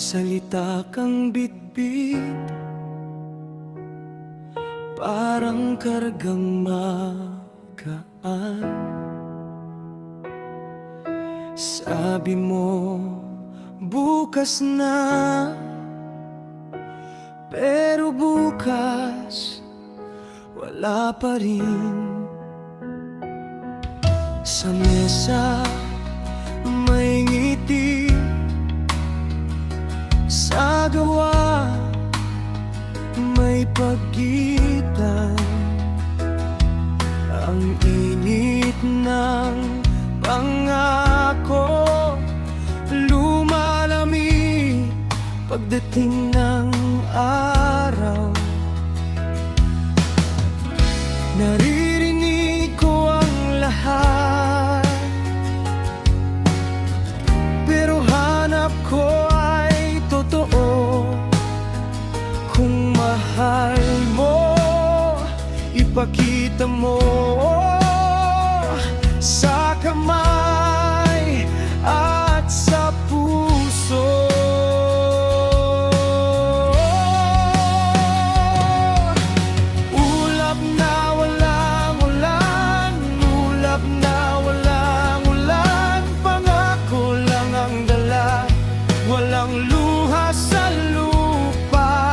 salita kang bitbit, parang kargang magaan. Sabi mo bukas na, pero bukas wala pa rin. Sa mesa may ngiti, sa gawa may pagitan. Ang init ng pangako lumalamig pagdating ng araw. Naririnig ko ang lahat, pero hanap ko ay totoo. Kung mahal mo, ipakita mo sa kamay at sa puso. Ulap na walang ulan, ulap na walang ulan, pangako lang ang dala, walang luha sa lupa.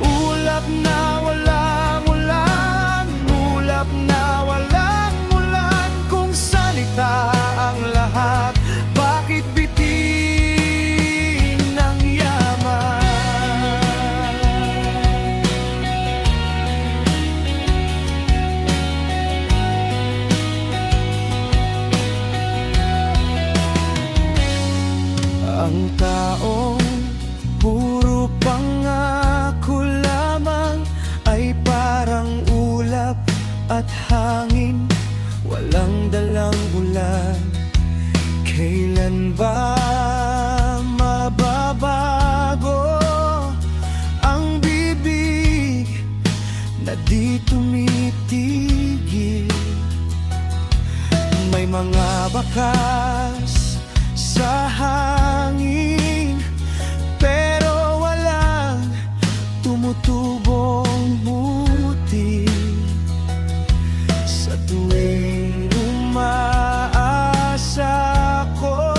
Ulap na walang ulan, ulap na walang ulan, kung salita ang lahat, bakit bitin ng yaman? Ang taong puro pangako lamang ay parang ulap at hangin, walang dalang bulan. Kailan ba mababago ang bibig na di tumitigil? May mga bakas sa hangin, pero walang tumutubong buti. Sa tuwing umaasa ko,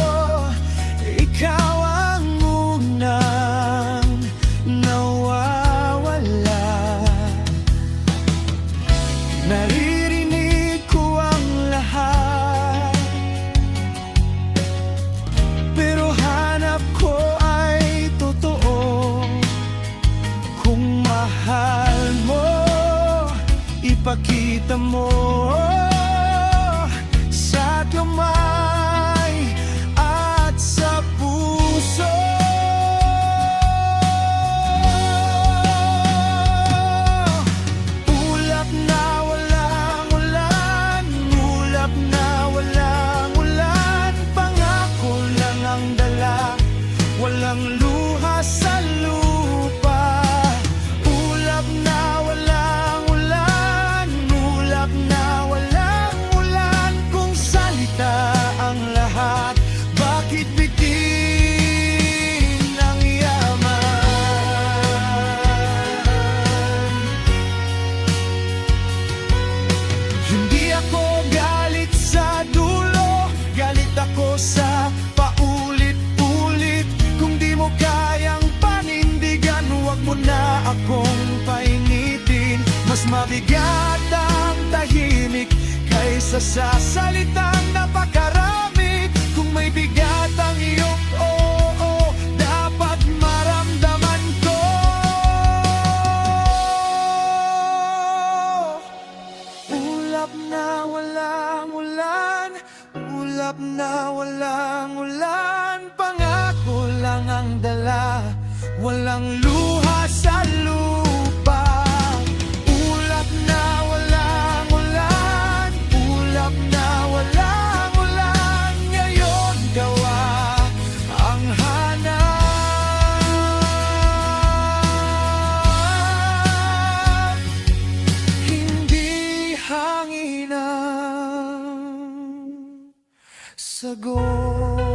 ikaw ang unang nawawala. Naririnig ko ang lahat, pero hanap ko ay totoo. Kung mahal mo, ipakita mo sa kamay at sa puso. Ulap na walang ulan, ulap na walang ulan, pangako lang ang dala, walang luha sa lupa. Ulap na walang ulan, ulap na walang ulan, kung salita ang lahat, bakit bitin ang yaman? Hindi ako galit sa dulo, galit ako sa paulit-ulit. Kung di mo kayang panindigan, huwag mo na akong painitin. Mas mabigat ang tahimik kaysa sa salitang napakarami. Kung may bigat ang iyong oo, dapat maramdaman ko. Ulap na walang ulan, ulap na walang ulan, pangako lang ang dala, walang luha sa lupa. Ulap na walang ulan, ulap na walang ulan, ngayon gawa ang hanap, hindi hangin ang sagot.